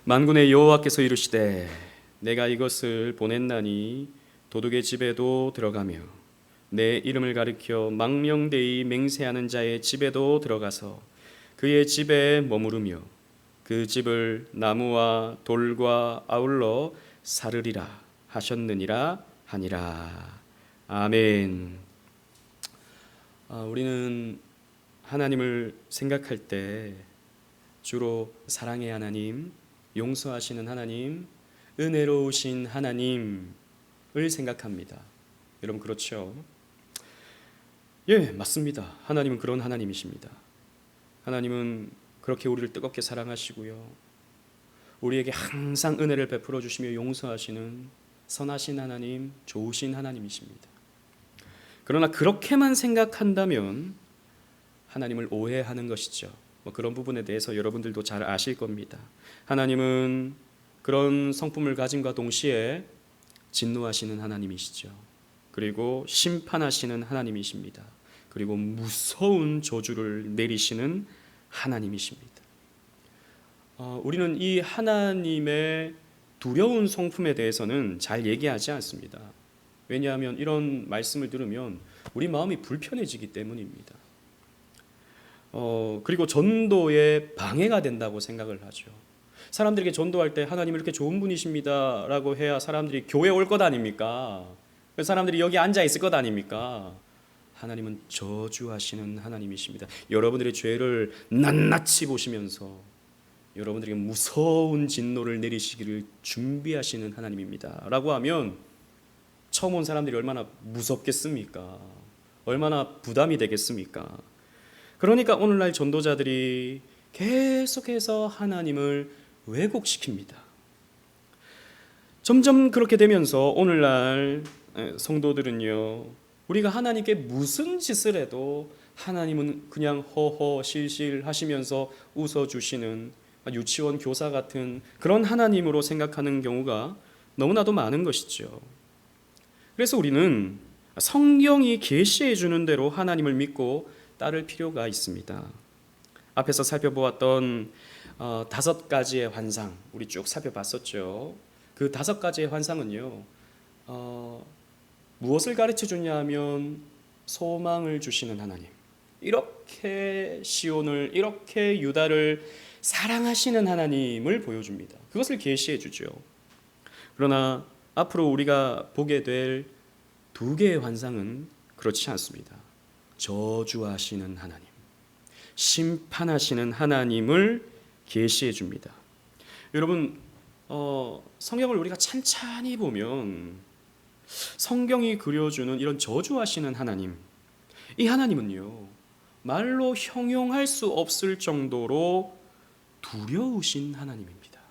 만군의 여호와께서 이르시되 내가 이것을 보냈나니 도둑의 집에도 들어가며 내 이름을 가리켜 망령되이 맹세하는 자의 집에도 들어가서 그의 집에 머무르며 그 집을 나무와 돌과 아울러 사르리라 하셨느니라 하니라. 아멘. 우리는 하나님을 생각할 때 주로 사랑의 하나님, 용서하시는 하나님, 은혜로우신 하나님을 생각합니다. 여러분 그렇죠? 예, 맞습니다. 하나님은 그런 하나님이십니다. 하나님은 그렇게 우리를 뜨겁게 사랑하시고요, 우리에게 항상 은혜를 베풀어 주시며 용서하시는 선하신 하나님, 좋으신 하나님이십니다. 그러나 그렇게만 생각한다면 하나님을 오해하는 것이죠. 그런 부분에 대해서 여러분들도 잘 아실 겁니다. 하나님은 그런 성품을 가짐과 동시에 진노하시는 하나님이시죠. 그리고 심판하시는 하나님이십니다. 그리고 무서운 저주를 내리시는 하나님이십니다. 우리는 이 하나님의 두려운 성품에 대해서는 잘 얘기하지 않습니다. 왜냐하면 이런 말씀을 들으면 우리 마음이 불편해지기 때문입니다. 그리고 전도에 방해가 된다고 생각을 하죠. 사람들에게 전도할 때 하나님 이렇게 좋은 분이십니다 라고 해야 사람들이 교회 올 것 아닙니까? 사람들이 여기 앉아 있을 것 아닙니까? 하나님은 저주하시는 하나님이십니다. 여러분들의 죄를 낱낱이 보시면서 여러분들에게 무서운 진노를 내리시기를 준비하시는 하나님입니다 라고 하면 처음 온 사람들이 얼마나 무섭겠습니까? 얼마나 부담이 되겠습니까? 그러니까 오늘날 전도자들이 계속해서 하나님을 왜곡시킵니다. 점점 그렇게 되면서 오늘날 성도들은요, 우리가 하나님께 무슨 짓을 해도 하나님은 그냥 허허 실실 하시면서 웃어주시는 유치원 교사 같은 그런 하나님으로 생각하는 경우가 너무나도 많은 것이죠. 그래서 우리는 성경이 계시해 주는 대로 하나님을 믿고 따를 필요가 있습니다. 앞에서 살펴보았던 5가지의 환상, 우리 쭉 살펴봤었죠. 그 5가지의 환상은요, 무엇을 가르쳐 주냐 하면 소망을 주시는 하나님, 이렇게 시온을, 이렇게 유다를 사랑하시는 하나님을 보여줍니다. 그것을 계시해 주죠. 그러나 앞으로 우리가 보게 될 2개의 환상은 그렇지 않습니다. 저주하시는 하나님, 심판하시는 하나님을 계시해 줍니다. 여러분, 성경을 우리가 찬찬히 보면 성경이 그려주는 이런 저주하시는 하나님, 이 하나님은요, 말로 형용할 수 없을 정도로 두려우신 하나님입니다.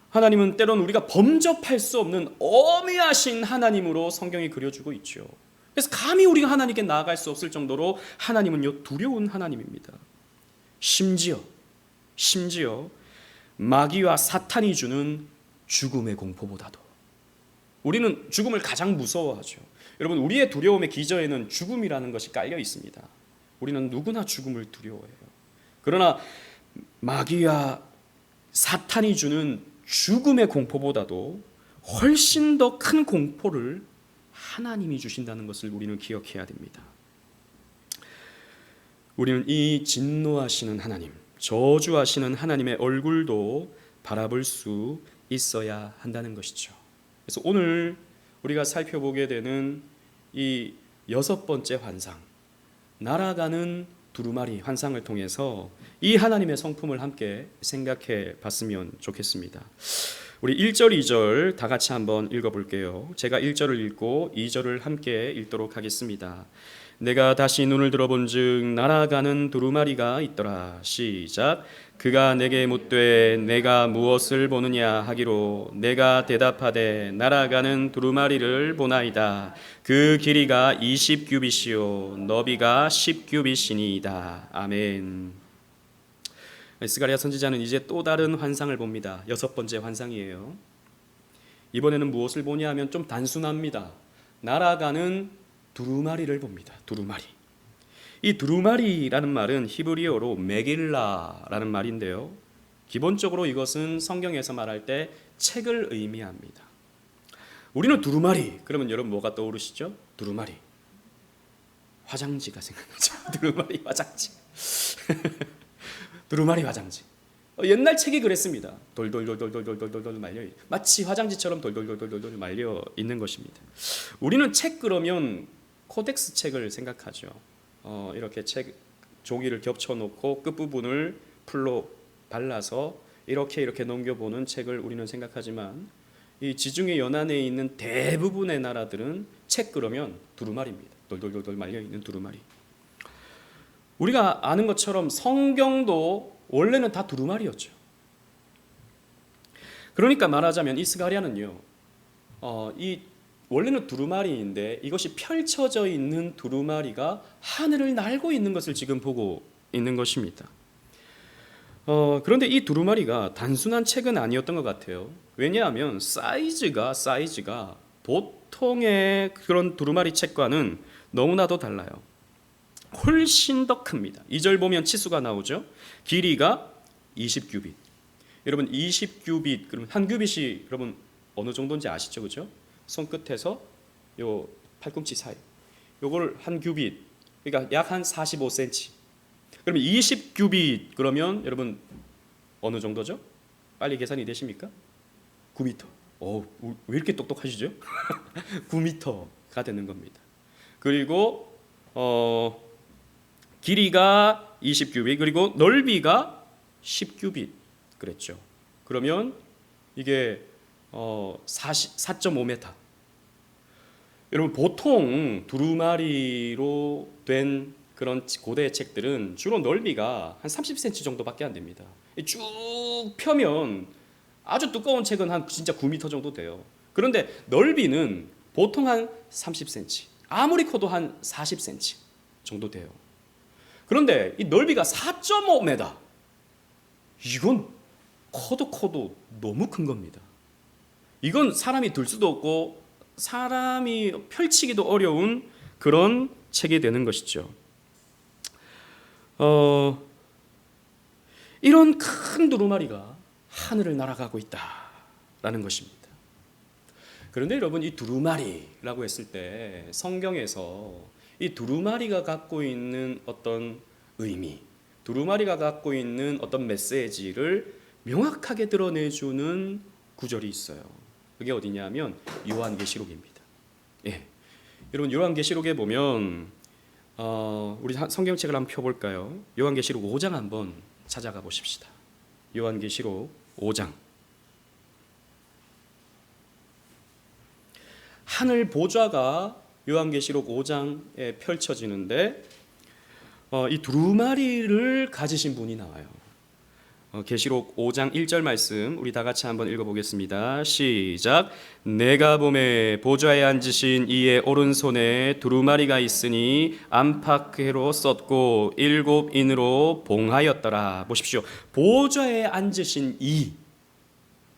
하나님은 때론 우리가 범접할 수 없는 어미하신 하나님으로 성경이 그려주고 있죠. 그래서 감히 우리가 하나님께 나아갈 수 없을 정도로 하나님은요, 두려운 하나님입니다. 심지어 마귀와 사탄이 주는 죽음의 공포보다도 우리는 죽음을 가장 무서워하죠. 여러분, 우리의 두려움의 기저에는 죽음이라는 것이 깔려 있습니다. 우리는 누구나 죽음을 두려워해요. 그러나 마귀와 사탄이 주는 죽음의 공포보다도 훨씬 더 큰 공포를 하나님이 주신다는 것을 우리는 기억해야 됩니다. 우리는 이 진노하시는 하나님, 저주하시는 하나님의 얼굴도 바라볼 수 있어야 한다는 것이죠. 그래서 오늘 우리가 살펴보게 되는 이 6번째 환상, 날아가는 두루마리 환상을 통해서 이 하나님의 성품을 함께 생각해 봤으면 좋겠습니다. 우리 1절, 2절 다 같이 한번 읽어볼게요. 제가 1절을 읽고 2절을 함께 읽도록 하겠습니다. 내가 다시 눈을 들어본즉 날아가는 두루마리가 있더라. 시작. 그가 내게 묻되 내가 무엇을 보느냐 하기로 내가 대답하되 날아가는 두루마리를 보나이다. 그 길이가 20규빗이요 너비가 10규빗이니이다. 아멘. 스가랴 선지자는 이제 또 다른 환상을 봅니다. 6번째 환상이에요. 이번에는 무엇을 보냐 하면 좀 단순합니다. 날아가는 두루마리를 봅니다. 두루마리. 이 두루마리라는 말은 히브리어로 메길라라는 말인데요, 기본적으로 이것은 성경에서 말할 때 책을 의미합니다. 우리는 두루마리 그러면 여러분 뭐가 떠오르시죠? 두루마리 화장지가 생각나죠. 두루마리 화장지. 두루마리 화장지. 옛날 책이 그랬습니다. 돌돌돌돌돌돌돌돌 말려 마치 화장지처럼 돌돌돌돌돌 말려 있는 것입니다. 우리는 책 그러면 코덱스 책을 생각하죠. 이렇게 책 종이를 겹쳐놓고 끝부분을 풀로 발라서 이렇게 넘겨보는 책을 우리는 생각하지만 이 지중해 연안에 있는 대부분의 나라들은 책 그러면 두루마리입니다. 돌돌돌돌 말려 있는 두루마리. 우리가 아는 것처럼 성경도 원래는 다 두루마리였죠. 그러니까 말하자면 이 스가랴는요, 이 원래는 두루마리인데 이것이 펼쳐져 있는 두루마리가 하늘을 날고 있는 것을 지금 보고 있는 것입니다. 그런데 이 두루마리가 단순한 책은 아니었던 것 같아요. 왜냐하면 사이즈가 보통의 그런 두루마리 책과는 너무나도 달라요. 훨씬 더 큽니다. 2절 보면 치수가 나오죠. 길이가 20규빗. 여러분 20규빗 그러면 한 규빗이 여러분 어느 정도인지 아시죠, 그죠? 손끝에서 요 팔꿈치 사이. 요걸 한 규빗. 그러니까 약 한 45cm. 그러면 20규빗 그러면 여러분 어느 정도죠? 빨리 계산이 되십니까? 9m. 왜 이렇게 똑똑하시죠? 9m가 되는 겁니다. 그리고 길이가 20규빗 그리고 넓이가 10규빗 그랬죠. 그러면 이게 4.5m. 여러분 보통 두루마리로 된 그런 고대의 책들은 주로 넓이가 한 30cm 정도밖에 안 됩니다. 쭉 펴면 아주 두꺼운 책은 한 진짜 9m 정도 돼요. 그런데 넓이는 보통 한 30cm, 아무리 커도 한 40cm 정도 돼요. 그런데 이 넓이가 4.5m. 이건 커도 너무 큰 겁니다. 이건 사람이 들 수도 없고 사람이 펼치기도 어려운 그런 책이 되는 것이죠. 이런 큰 두루마리가 하늘을 날아가고 있다라는 것입니다. 그런데 여러분 이 두루마리라고 했을 때 성경에서 이 두루마리가 갖고 있는 어떤 의미, 두루마리가 갖고 있는 어떤 메시지를 명확하게 드러내주는 구절이 있어요. 그게 어디냐면 요한계시록입니다. 예, 여러분 요한계시록에 보면 우리 성경책을 한번 펴볼까요? 요한계시록 5장 한번 찾아가 보십시다. 요한계시록 5장. 하늘 보좌가 요한계시록 5장에 펼쳐지는데 이 두루마리를 가지신 분이 나와요. 계시록 5장 1절 말씀 우리 다 같이 한번 읽어보겠습니다. 시작. 내가 보매 보좌에 앉으신 이의 오른손에 두루마리가 있으니 안팎으로 썼고 7인으로 봉하였더라. 보십시오. 보좌에 앉으신 이,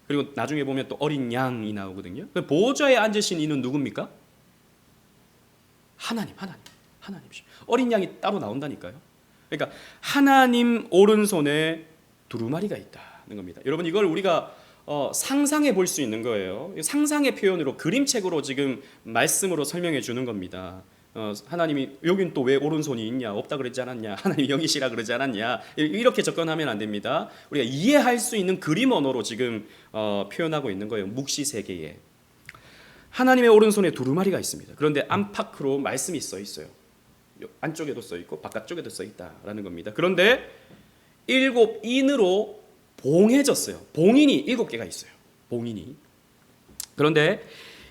그리고 나중에 보면 또 어린 양이 나오거든요. 보좌에 앉으신 이는 누굽니까? 하나님이죠. 어린 양이 따로 나온다니까요. 그러니까 하나님 오른손에 두루마리가 있다는 겁니다. 여러분 이걸 우리가 상상해 볼 수 있는 거예요. 상상의 표현으로 그림책으로 지금 말씀으로 설명해 주는 겁니다. 하나님이 여긴 또 왜 오른손이 있냐? 없다 그러지 않았냐? 하나님이 영이시라 그러지 않았냐? 이렇게 접근하면 안 됩니다. 우리가 이해할 수 있는 그림 언어로 지금 표현하고 있는 거예요. 묵시 세계에 하나님의 오른손에 두루마리가 있습니다. 그런데 안팎으로 말씀이 써 있어요. 안쪽에도 써 있고 바깥쪽에도 써 있다라는 겁니다. 그런데 7인으로 봉해졌어요. 봉인이 7개가 있어요. 봉인이. 그런데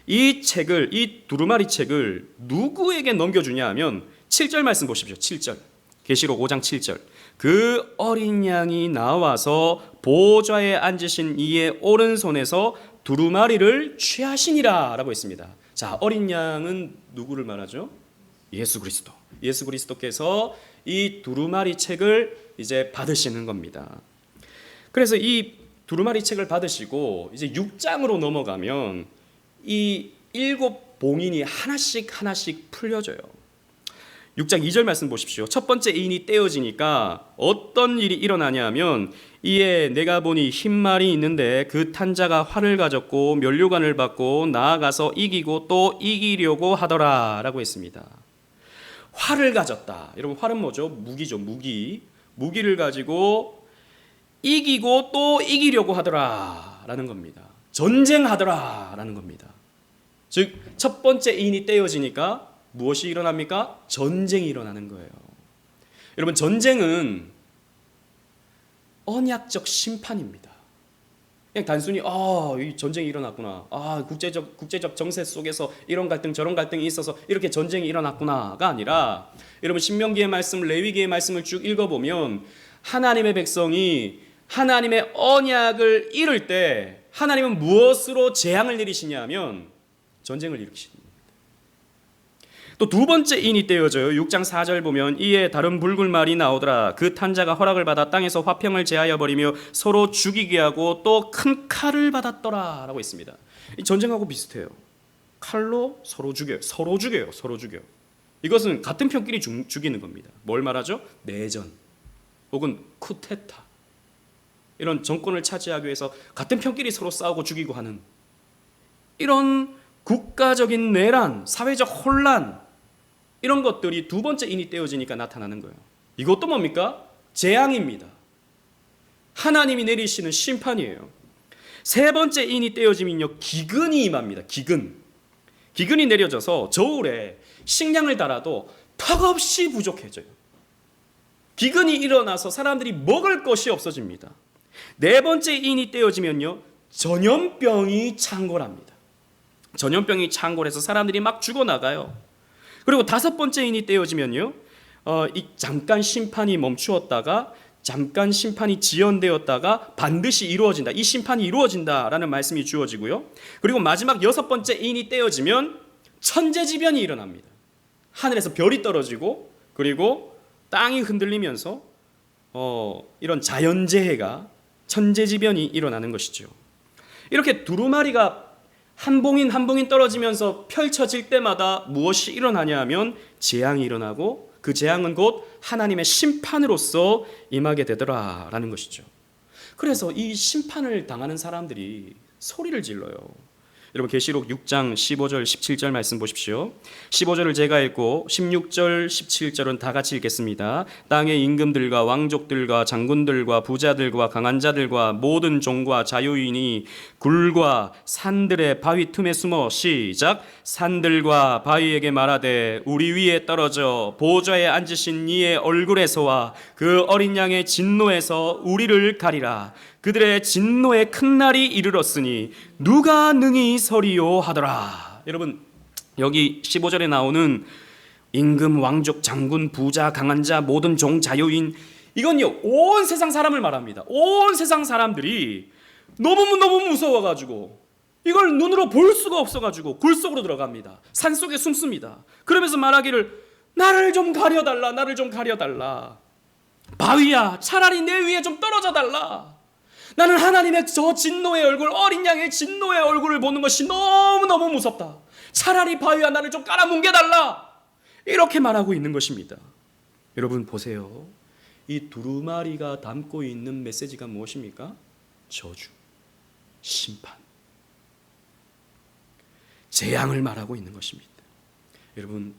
이 책을, 이 두루마리 책을 누구에게 넘겨주냐 하면 7절 말씀 보십시오. 7절. 계시록 5장 7절. 그 어린 양이 나와서 보좌에 앉으신 이의 오른손에서 두루마리를 취하시니라 라고 했습니다. 자, 어린 양은 누구를 말하죠? 예수 그리스도. 예수 그리스도께서 이 두루마리 책을 이제 받으시는 겁니다. 그래서 이 두루마리 책을 받으시고 이제 6장으로 넘어가면 이 7 봉인이 하나씩 풀려져요. 6장 2절 말씀 보십시오. 첫 번째 인이 떼어지니까 어떤 일이 일어나냐면 이에 내가 보니 흰 말이 있는데 그 탄자가 활을 가졌고 면류관을 받고 나아가서 이기고 또 이기려고 하더라 라고 했습니다. 활을 가졌다. 여러분 활은 뭐죠? 무기죠. 무기를 가지고 이기고 또 이기려고 하더라 라는 겁니다. 전쟁하더라 라는 겁니다. 즉 첫 번째 인이 떼어지니까 무엇이 일어납니까? 전쟁이 일어나는 거예요. 여러분 전쟁은 언약적 심판입니다. 그냥 단순히 이 전쟁이 일어났구나. 국제적 정세 속에서 이런 갈등 저런 갈등이 있어서 이렇게 전쟁이 일어났구나가 아니라 여러분 신명기의 말씀, 레위기의 말씀을 쭉 읽어보면 하나님의 백성이 하나님의 언약을 이룰 때 하나님은 무엇으로 재앙을 내리시냐 하면 전쟁을 일으키십니다. 또 두 번째 인이 떼어져요. 6장 4절 보면 이에 다른 붉은 말이 나오더라. 그 탄자가 허락을 받아 땅에서 화평을 제하여 버리며 서로 죽이게 하고 또 큰 칼을 받았더라 라고 있습니다. 이 전쟁하고 비슷해요. 칼로 서로 죽여요. 이것은 같은 편끼리 죽이는 겁니다. 뭘 말하죠? 내전 혹은 쿠데타, 이런 정권을 차지하기 위해서 같은 편끼리 서로 싸우고 죽이고 하는 이런 국가적인 내란, 사회적 혼란, 이런 것들이 두 번째 인이 떼어지니까 나타나는 거예요. 이것도 뭡니까? 재앙입니다. 하나님이 내리시는 심판이에요. 세 번째 인이 떼어지면요, 기근이 임합니다. 기근이 내려져서 저울에 식량을 달아도 턱없이 부족해져요. 기근이 일어나서 사람들이 먹을 것이 없어집니다. 네 번째 인이 떼어지면요, 전염병이 창궐합니다. 전염병이 창궐해서 사람들이 막 죽어나가요. 그리고 다섯 번째 인이 떼어지면요, 잠깐 심판이 멈추었다가 잠깐 심판이 지연되었다가 반드시 이루어진다. 이 심판이 이루어진다라는 말씀이 주어지고요. 그리고 마지막 여섯 번째 인이 떼어지면 천재지변이 일어납니다. 하늘에서 별이 떨어지고 그리고 땅이 흔들리면서 이런 자연재해가, 천재지변이 일어나는 것이죠. 이렇게 두루마리가 한 봉인 한 봉인 떨어지면서 펼쳐질 때마다 무엇이 일어나냐 하면 재앙이 일어나고 그 재앙은 곧 하나님의 심판으로서 임하게 되더라라는 것이죠. 그래서 이 심판을 당하는 사람들이 소리를 질러요. 여러분 계시록 6장 15절 17절 말씀 보십시오. 15절을 제가 읽고 16절 17절은 다 같이 읽겠습니다. 땅의 임금들과 왕족들과 장군들과 부자들과 강한 자들과 모든 종과 자유인이 굴과 산들의 바위 틈에 숨어 시작. 산들과 바위에게 말하되 우리 위에 떨어져 보좌에 앉으신 이의 얼굴에서와 그 어린 양의 진노에서 우리를 가리라. 그들의 진노의 큰 날이 이르렀으니 누가 능히 서리요 하더라. 여러분 여기 15절에 나오는 임금, 왕족, 장군, 부자, 강한 자, 모든 종, 자유인, 이건요 온 세상 사람을 말합니다. 온 세상 사람들이 너무 무서워가지고 이걸 눈으로 볼 수가 없어가지고 굴 속으로 들어갑니다. 산 속에 숨습니다. 그러면서 말하기를 나를 좀 가려달라. 바위야 차라리 내 위에 좀 떨어져 달라. 나는 하나님의 저 진노의 얼굴, 어린 양의 진노의 얼굴을 보는 것이 너무너무 무섭다. 차라리 바위야 나를 좀 깔아뭉개달라. 이렇게 말하고 있는 것입니다. 여러분 보세요. 이 두루마리가 담고 있는 메시지가 무엇입니까? 저주, 심판, 재앙을 말하고 있는 것입니다. 여러분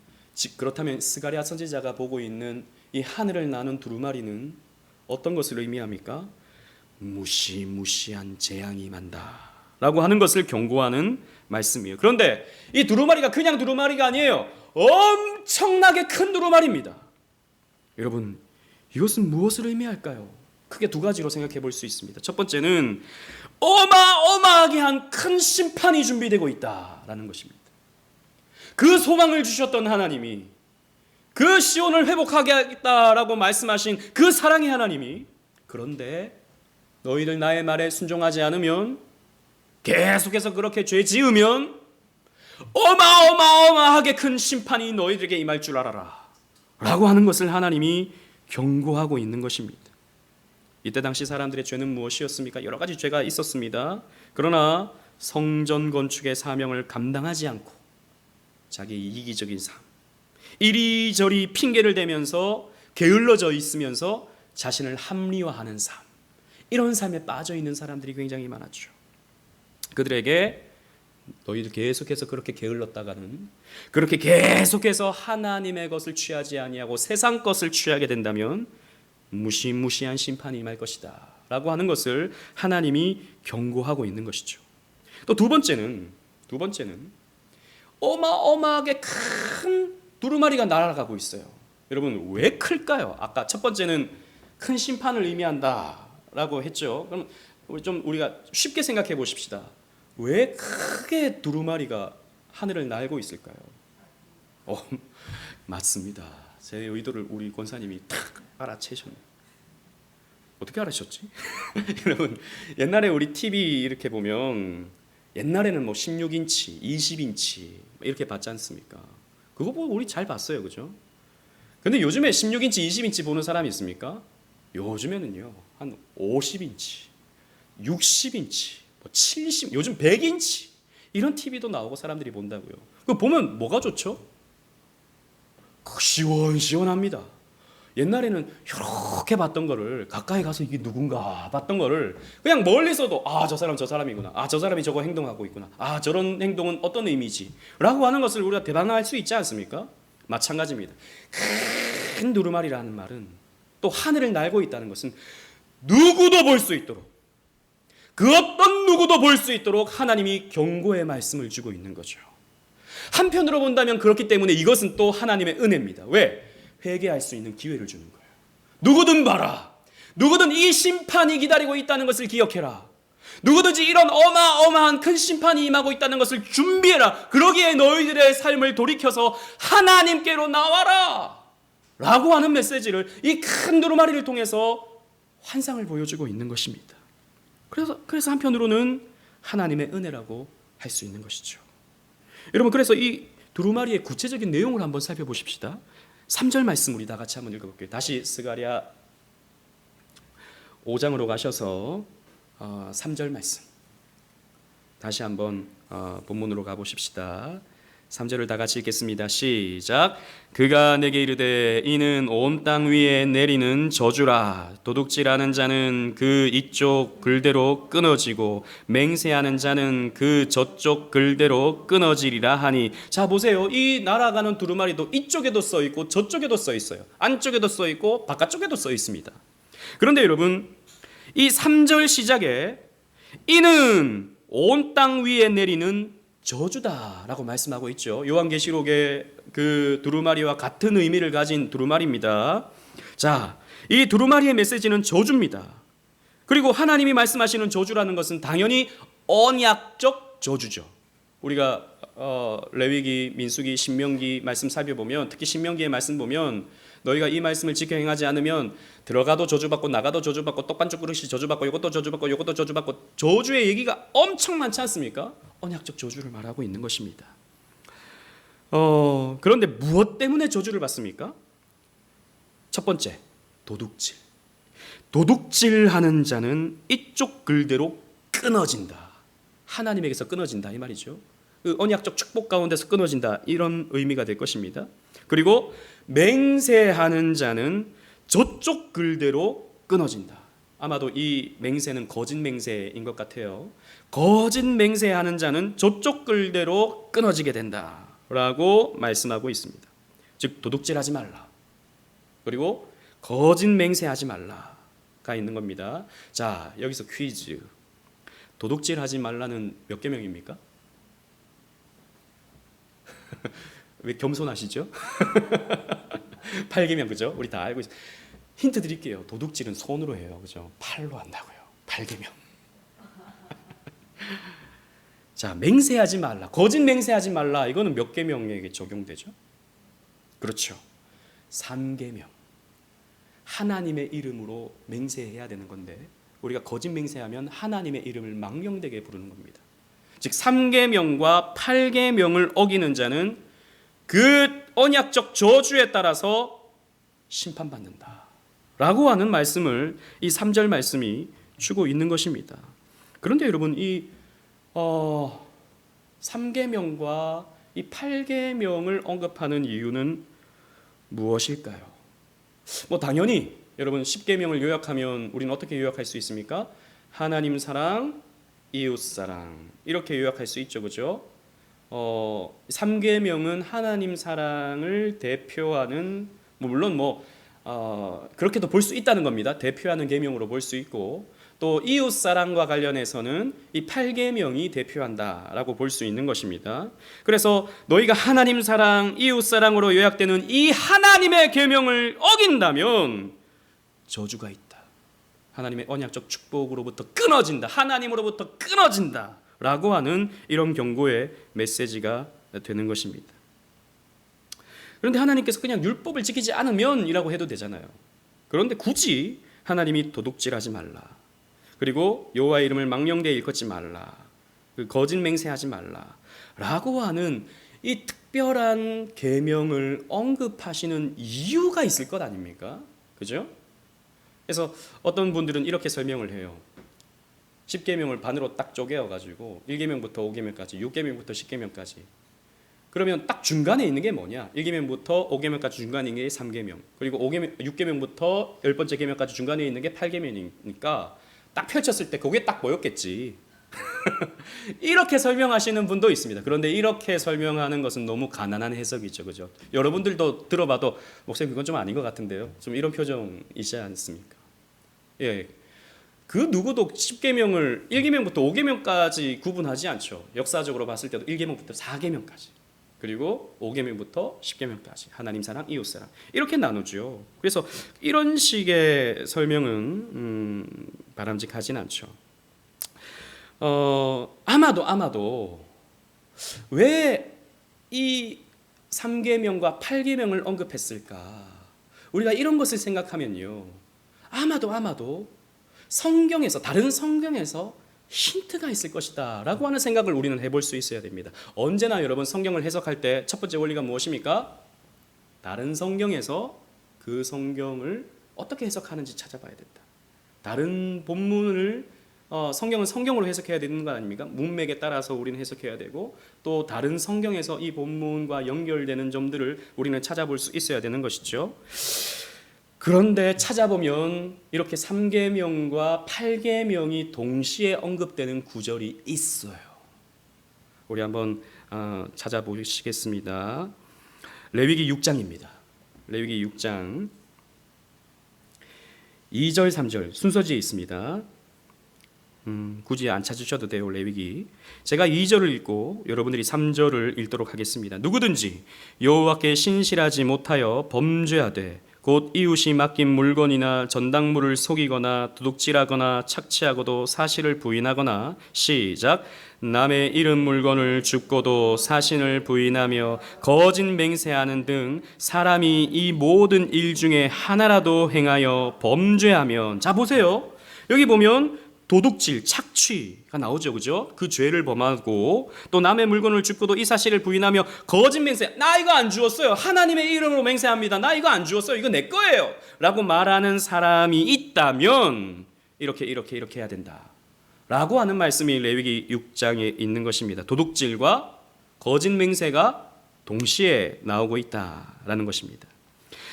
그렇다면 스가랴 선지자가 보고 있는 이 하늘을 나는 두루마리는 어떤 것을 의미합니까? 무시무시한 재앙이 임한다 라고 하는 것을 경고하는 말씀이에요. 그런데 이 두루마리가 그냥 두루마리가 아니에요. 엄청나게 큰 두루마리입니다. 여러분 이것은 무엇을 의미할까요? 크게 두 가지로 생각해 볼 수 있습니다. 첫 번째는 어마어마하게 한 큰 심판이 준비되고 있다라는 것입니다. 그 소망을 주셨던 하나님이, 그 시온을 회복하게 하겠다라고 말씀하신 그 사랑의 하나님이, 그런데 너희들 나의 말에 순종하지 않으면, 계속해서 그렇게 죄 지으면 어마어마하게 큰 심판이 너희들에게 임할 줄 알아라 라고 하는 것을 하나님이 경고하고 있는 것입니다. 이때 당시 사람들의 죄는 무엇이었습니까? 여러 가지 죄가 있었습니다. 그러나 성전 건축의 사명을 감당하지 않고 자기 이기적인 삶, 이리저리 핑계를 대면서 게을러져 있으면서 자신을 합리화하는 삶, 이런 삶에 빠져 있는 사람들이 굉장히 많았죠. 그들에게 너희들 계속해서 그렇게 게을렀다가는, 그렇게 계속해서 하나님의 것을 취하지 아니하고 세상 것을 취하게 된다면 무시무시한 심판이 임할 것이다 라고 하는 것을 하나님이 경고하고 있는 것이죠. 또 두 번째는 어마어마하게 큰 두루마리가 날아가고 있어요. 여러분, 왜 클까요? 아까 첫 번째는 큰 심판을 의미한다라고 했죠. 그럼 우리가 쉽게 생각해 보십시다. 왜 크게 두루마리가 하늘을 날고 있을까요? 맞습니다. 제 의도를 우리 권사님이 탁 알아채셨네요. 어떻게 알아셨지? 여러분, 옛날에 우리 TV 이렇게 보면 옛날에는 뭐 16인치, 20인치 이렇게 봤지 않습니까? 그거 보고 우리 잘 봤어요, 그죠? 근데 요즘에 16인치, 20인치 보는 사람이 있습니까? 요즘에는요, 한 50인치, 60인치, 70, 요즘 100인치 이런 TV도 나오고 사람들이 본다고요. 그거 보면 뭐가 좋죠? 시원시원합니다. 옛날에는 이렇게 봤던 거를 가까이 가서 이게 누군가 봤던 거를 그냥 멀리서도 저 사람 저 사람이구나, 저 사람이 저거 행동하고 있구나, 저런 행동은 어떤 의미지 라고 하는 것을 우리가 대단할 수 있지 않습니까? 마찬가지입니다. 큰 두루마리라는 말은, 또 하늘을 날고 있다는 것은 누구도 볼 수 있도록, 그 어떤 누구도 볼 수 있도록 하나님이 경고의 말씀을 주고 있는 거죠. 한편으로 본다면 그렇기 때문에 이것은 또 하나님의 은혜입니다. 왜? 회개할 수 있는 기회를 주는 거예요. 누구든 봐라. 누구든 이 심판이 기다리고 있다는 것을 기억해라. 누구든지 이런 어마어마한 큰 심판이 임하고 있다는 것을 준비해라. 그러기에 너희들의 삶을 돌이켜서 하나님께로 나와라 라고 하는 메시지를 이 큰 두루마리를 통해서 환상을 보여주고 있는 것입니다. 그래서 한편으로는 하나님의 은혜라고 할 수 있는 것이죠. 여러분, 그래서 이 두루마리의 구체적인 내용을 한번 살펴보십시다. 3절 말씀 우리 다 같이 한번 읽어볼게요. 다시 스가랴 5장으로 가셔서 3절 말씀 다시 한번 본문으로 가보십시다. 3절을 다 같이 읽겠습니다. 시작. 그가 내게 이르되 이는 온 땅 위에 내리는 저주라. 도둑질하는 자는 그 이쪽 글대로 끊어지고 맹세하는 자는 그 저쪽 글대로 끊어지리라 하니. 자, 보세요. 이 날아가는 두루마리도 이쪽에도 써 있고 저쪽에도 써 있어요. 안쪽에도 써 있고 바깥쪽에도 써 있습니다. 그런데 여러분, 이 3절 시작에 이는 온 땅 위에 내리는 저주다라고 말씀하고 있죠. 요한계시록의 그 두루마리와 같은 의미를 가진 두루마리입니다. 자, 이 두루마리의 메시지는 저주입니다. 그리고 하나님이 말씀하시는 저주라는 것은 당연히 언약적 저주죠. 우리가 레위기, 민수기, 신명기 말씀 살펴보면, 특히 신명기의 말씀 보면 너희가 이 말씀을 지켜 행하지 않으면 들어가도 저주받고 나가도 저주받고 떡반죽 그릇이 저주받고 이것도 저주받고 이것도 저주받고, 저주의 얘기가 엄청 많지 않습니까? 언약적 저주를 말하고 있는 것입니다. 그런데 무엇 때문에 저주를 받습니까? 첫 번째, 도둑질. 도둑질하는 자는 이쪽 글대로 끊어진다. 하나님에게서 끊어진다 이 말이죠. 그 언약적 축복 가운데서 끊어진다, 이런 의미가 될 것입니다. 그리고 맹세하는 자는 저쪽 글대로 끊어진다. 아마도 이 맹세는 거짓 맹세인 것 같아요. 거짓 맹세하는 자는 저쪽 글대로 끊어지게 된다라고 말씀하고 있습니다. 즉, 도둑질하지 말라, 그리고 거짓 맹세하지 말라가 있는 겁니다. 자, 여기서 퀴즈. 도둑질하지 말라는 몇 계명입니까? 왜 겸손하시죠? 8계명, 그죠? 우리 다 알고 있어요. 힌트 드릴게요. 도둑질은 손으로 해요, 그죠? 팔로 한다고요. 8계명. 자, 맹세하지 말라, 거짓 맹세하지 말라, 이거는 몇 계명에게 적용되죠? 그렇죠. 3계명. 하나님의 이름으로 맹세해야 되는 건데 우리가 거짓 맹세하면 하나님의 이름을 망령되게 부르는 겁니다. 즉 3계명과 8계명을 어기는 자는 그 언약적 저주에 따라서 심판받는다 라고 하는 말씀을 이 3절 말씀이 주고 있는 것입니다. 그런데 여러분, 이 3계명과 이 8계명을 언급하는 이유는 무엇일까요? 당연히 여러분 10계명을 요약하면 우리는 어떻게 요약할 수 있습니까? 하나님 사랑, 이웃 사랑 이렇게 요약할 수 있죠, 그죠? 3계명은 하나님 사랑을 대표하는 물론 그렇게도 볼 수 있다는 겁니다. 대표하는 계명으로 볼 수 있고 또 이웃 사랑과 관련해서는 이 8계명이 대표한다라고 볼 수 있는 것입니다. 그래서 너희가 하나님 사랑, 이웃 사랑으로 요약되는 이 하나님의 계명을 어긴다면 저주가 있다. 하나님의 언약적 축복으로부터 끊어진다. 하나님으로부터 끊어진다. 라고 하는 이런 경고의 메시지가 되는 것입니다. 그런데 하나님께서 그냥 율법을 지키지 않으면 이라고 해도 되잖아요. 그런데 굳이 하나님이 도둑질하지 말라. 그리고 여호와의 이름을 망령되이 일컫지 말라. 거짓 맹세하지 말라. 라고 하는 이 특별한 계명을 언급하시는 이유가 있을 것 아닙니까? 그죠? 그래서 어떤 분들은 이렇게 설명을 해요. 10계명을 반으로 딱 쪼개어가지고 1계명부터 5계명까지 6계명부터 10계명까지 그러면 딱 중간에 있는 게 뭐냐? 1계명부터 5계명까지 중간에 있는 게 3계명 그리고 6계명부터 10번째 계명까지 중간에 있는 게 8계명이니까 딱 펼쳤을 때 그게 딱 뭐였겠지. 이렇게 설명하시는 분도 있습니다. 그런데 이렇게 설명하는 것은 너무 가난한 해석이죠, 그죠? 여러분들도 들어봐도 목사님 그건 좀 아닌 것 같은데요. 좀 이런 표정이지 않습니까? 예, 그 누구도 10계명을 1계명부터 5계명까지 구분하지 않죠. 역사적으로 봤을 때도 1계명부터 4계명까지 그리고 5계명부터 10계명까지 하나님 사랑, 이웃 사랑 이렇게 나누죠. 그래서 이런 식의 설명은 바람직하진 않죠. 아마도 왜 이 3계명과 8계명을 언급했을까? 우리가 이런 것을 생각하면요. 아마도 성경에서 다른 성경에서 힌트가 있을 것이다 라고 하는 생각을 우리는 해볼 수 있어야 됩니다. 언제나 여러분 성경을 해석할 때 첫 번째 원리가 무엇입니까? 다른 성경에서 그 성경을 어떻게 해석하는지 찾아봐야 된다. 다른 본문을 성경은 성경으로 해석해야 되는 거 아닙니까? 문맥에 따라서 우리는 해석해야 되고 또 다른 성경에서 이 본문과 연결되는 점들을 우리는 찾아볼 수 있어야 되는 것이죠. 그런데 찾아보면 이렇게 3계명과 8계명이 동시에 언급되는 구절이 있어요. 우리 한번 찾아보시겠습니다. 레위기 6장입니다. 레위기 6장 2절 3절 순서지에 있습니다. 굳이 안 찾으셔도 돼요. 레위기. 제가 2절을 읽고 여러분들이 3절을 읽도록 하겠습니다. 누구든지 여호와께 신실하지 못하여 범죄하되 곧 이웃이 맡긴 물건이나 전당물을 속이거나 도둑질하거나 착취하고도 사실을 부인하거나 시작 남의 잃은 물건을 줍고도 사실을 부인하며 거짓 맹세하는 등 사람이 이 모든 일 중에 하나라도 행하여 범죄하면 자 보세요. 여기 보면 도둑질, 착취가 나오죠, 그죠? 그 죄를 범하고 또 남의 물건을 줍고도 이 사실을 부인하며 거짓 맹세, 나 이거 안 주었어요. 하나님의 이름으로 맹세합니다. 나 이거 안 주었어요. 이거 내 거예요. 라고 말하는 사람이 있다면 이렇게 해야 된다. 라고 하는 말씀이 레위기 6장에 있는 것입니다. 도둑질과 거짓 맹세가 동시에 나오고 있다라는 것입니다.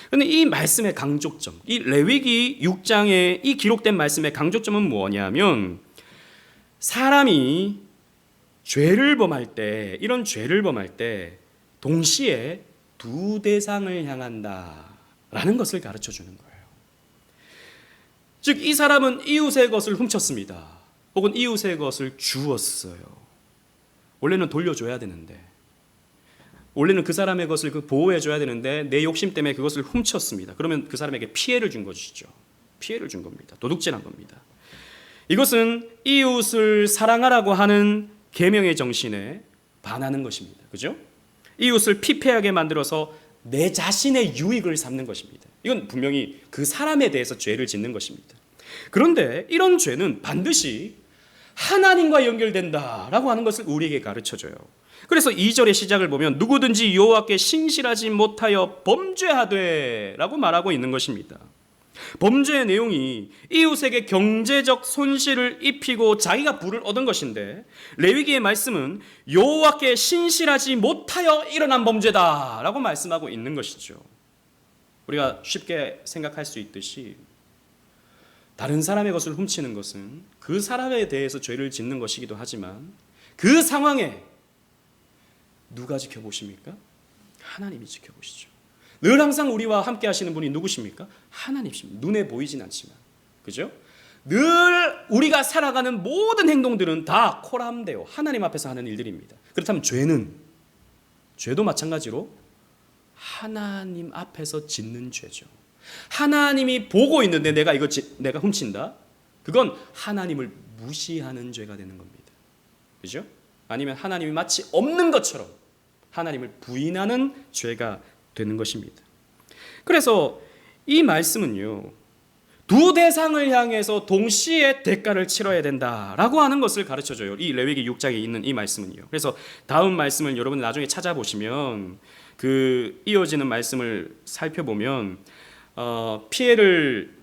그런데 이 말씀의 강조점, 이 레위기 6장에 이 기록된 말씀의 강조점은 뭐냐면 사람이 죄를 범할 때, 이런 죄를 범할 때 동시에 두 대상을 향한다라는 것을 가르쳐 주는 거예요. 즉 이 사람은 이웃의 것을 훔쳤습니다. 혹은 이웃의 것을 주었어요. 원래는 돌려줘야 되는데 원래는 그 사람의 것을 보호해줘야 되는데 내 욕심 때문에 그것을 훔쳤습니다. 그러면 그 사람에게 피해를 준 것이죠. 피해를 준 겁니다. 도둑질한 겁니다. 이것은 이웃을 사랑하라고 하는 계명의 정신에 반하는 것입니다. 그죠? 이웃을 피폐하게 만들어서 내 자신의 유익을 삼는 것입니다. 이건 분명히 그 사람에 대해서 죄를 짓는 것입니다. 그런데 이런 죄는 반드시 하나님과 연결된다라고 하는 것을 우리에게 가르쳐줘요. 그래서 2절의 시작을 보면 누구든지 여호와께 신실하지 못하여 범죄하되 라고 말하고 있는 것입니다. 범죄의 내용이 이웃에게 경제적 손실을 입히고 자기가 부를 얻은 것인데 레위기의 말씀은 여호와께 신실하지 못하여 일어난 범죄다 라고 말씀하고 있는 것이죠. 우리가 쉽게 생각할 수 있듯이 다른 사람의 것을 훔치는 것은 그 사람에 대해서 죄를 짓는 것이기도 하지만 그 상황에 누가 지켜보십니까? 하나님이 지켜보시죠. 늘 항상 우리와 함께 하시는 분이 누구십니까? 하나님이십니다. 눈에 보이진 않지만. 그죠? 늘 우리가 살아가는 모든 행동들은 다 코람데오 하나님 앞에서 하는 일들입니다. 그렇다면 죄도 마찬가지로 하나님 앞에서 짓는 죄죠. 하나님이 보고 있는데 내가 훔친다? 그건 하나님을 무시하는 죄가 되는 겁니다. 그죠? 아니면 하나님이 마치 없는 것처럼 하나님을 부인하는 죄가 되는 것입니다. 그래서 이 말씀은요, 두 대상을 향해서 동시에 대가를 치러야 된다라고 하는 것을 가르쳐줘요. 이 레위기 6장에 있는 이 말씀은요. 그래서 다음 말씀을 여러분 나중에 찾아보시면 그 이어지는 말씀을 살펴보면 피해를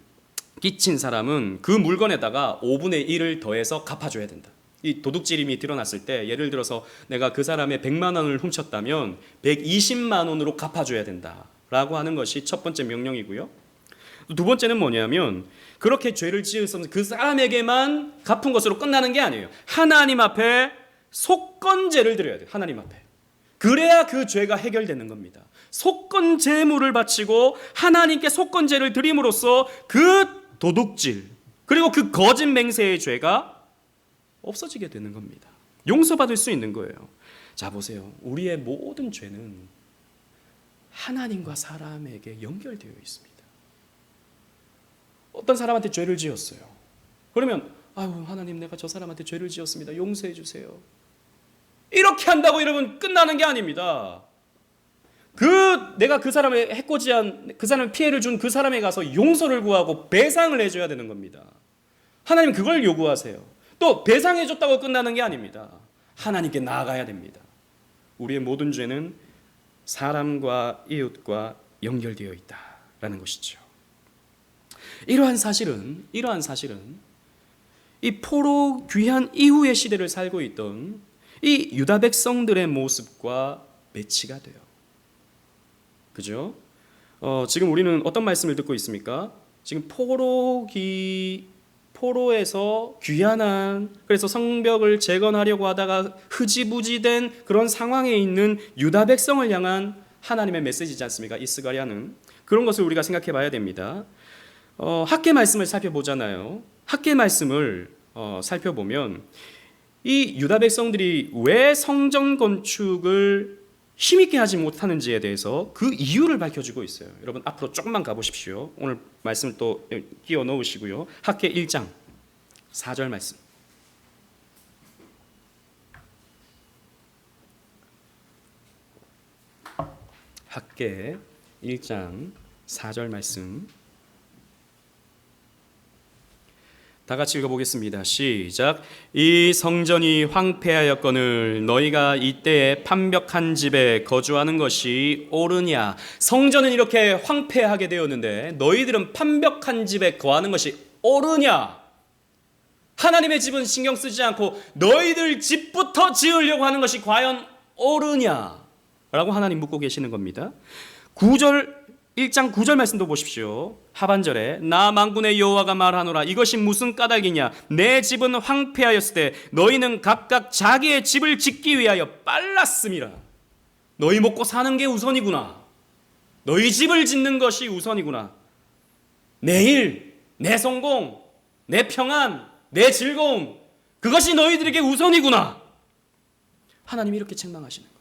끼친 사람은 그 물건에다가 5분의 1을 더해서 갚아줘야 된다. 이 도둑질임이 드러났을 때 예를 들어서 내가 그 사람의 100만 원을 훔쳤다면 120만 원으로 갚아줘야 된다라고 하는 것이 첫 번째 명령이고요. 두 번째는 뭐냐면 그렇게 죄를 지었으면 그 사람에게만 갚은 것으로 끝나는 게 아니에요. 하나님 앞에 속건제를 드려야 돼요. 하나님 앞에. 그래야 그 죄가 해결되는 겁니다. 속건 제물을 바치고 하나님께 속건제를 드림으로써 그 도둑질 그리고 그 거짓 맹세의 죄가 없어지게 되는 겁니다. 용서받을 수 있는 거예요. 자 보세요. 우리의 모든 죄는 하나님과 사람에게 연결되어 있습니다. 어떤 사람한테 죄를 지었어요. 그러면 아유 하나님 내가 저 사람한테 죄를 지었습니다. 용서해 주세요. 이렇게 한다고 여러분 끝나는 게 아닙니다. 내가 그 사람의 해코지한 그 사람의 피해를 준 그 사람에 가서 용서를 구하고 배상을 해줘야 되는 겁니다. 하나님 그걸 요구하세요. 또 배상해줬다고 끝나는 게 아닙니다. 하나님께 나아가야 됩니다. 우리의 모든 죄는 사람과 이웃과 연결되어 있다라는 것이죠. 이러한 사실은 이 포로 귀환 이후의 시대를 살고 있던 이 유다 백성들의 모습과 매치가 돼요. 그죠? 지금 우리는 어떤 말씀을 듣고 있습니까? 지금 포로에서 귀환한 그래서 성벽을 재건하려고 하다가 흐지부지된 그런 상황에 있는 유다 백성을 향한 하나님의 메시지지 않습니까? 이 스가랴는 그런 것을 우리가 생각해 봐야 됩니다. 학계 말씀을 살펴보잖아요. 학계 말씀을 살펴보면 이 유다 백성들이 왜 성전 건축을 힘있게 하지 못하는지에 대해서 그 이유를 밝혀주고 있어요. 여러분 앞으로 조금만 가보십시오. 오늘 말씀을 또 끼워 넣으시고요. 학계 1장 4절 말씀. 학계 1장 4절 말씀. 다 같이 읽어보겠습니다. 시작. 이 성전이 황폐하였거늘 너희가 이때에 판벽한 집에 거주하는 것이 옳으냐. 성전은 이렇게 황폐하게 되었는데 너희들은 판벽한 집에 거하는 것이 옳으냐. 하나님의 집은 신경 쓰지 않고 너희들 집부터 지으려고 하는 것이 과연 옳으냐 라고 하나님 묻고 계시는 겁니다. 1장 9절 말씀도 보십시오. 하반절에 나 만군의 여호와가 말하노라 이것이 무슨 까닭이냐. 내 집은 황폐하였을 때 너희는 각각 자기의 집을 짓기 위하여 빨랐음이라. 너희 먹고 사는 게 우선이구나. 너희 집을 짓는 것이 우선이구나. 내 일, 내 성공, 내 평안, 내 즐거움 그것이 너희들에게 우선이구나. 하나님이 이렇게 책망하시는 거예요.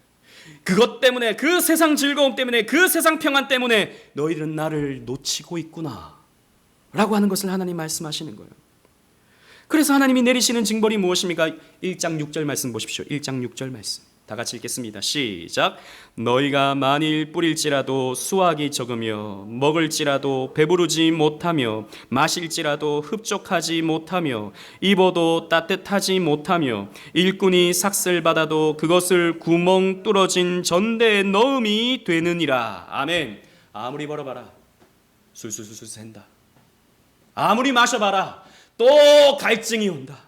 그것 때문에 그 세상 즐거움 때문에 그 세상 평안 때문에 너희들은 나를 놓치고 있구나 라고 하는 것을 하나님 말씀하시는 거예요. 그래서 하나님이 내리시는 징벌이 무엇입니까? 1장 6절 말씀 보십시오. 1장 6절 말씀 다 같이 읽겠습니다. 시작. 너희가 만일 뿌릴지라도 수확이 적으며 먹을지라도 배부르지 못하며 마실지라도 흡족하지 못하며 입어도 따뜻하지 못하며 일꾼이 삭슬 받아도 그것을 구멍 뚫어진 전대에 넣음이 되느니라. 아멘. 아무리 벌어봐라 술술술술 샌다. 아무리 마셔봐라 또 갈증이 온다.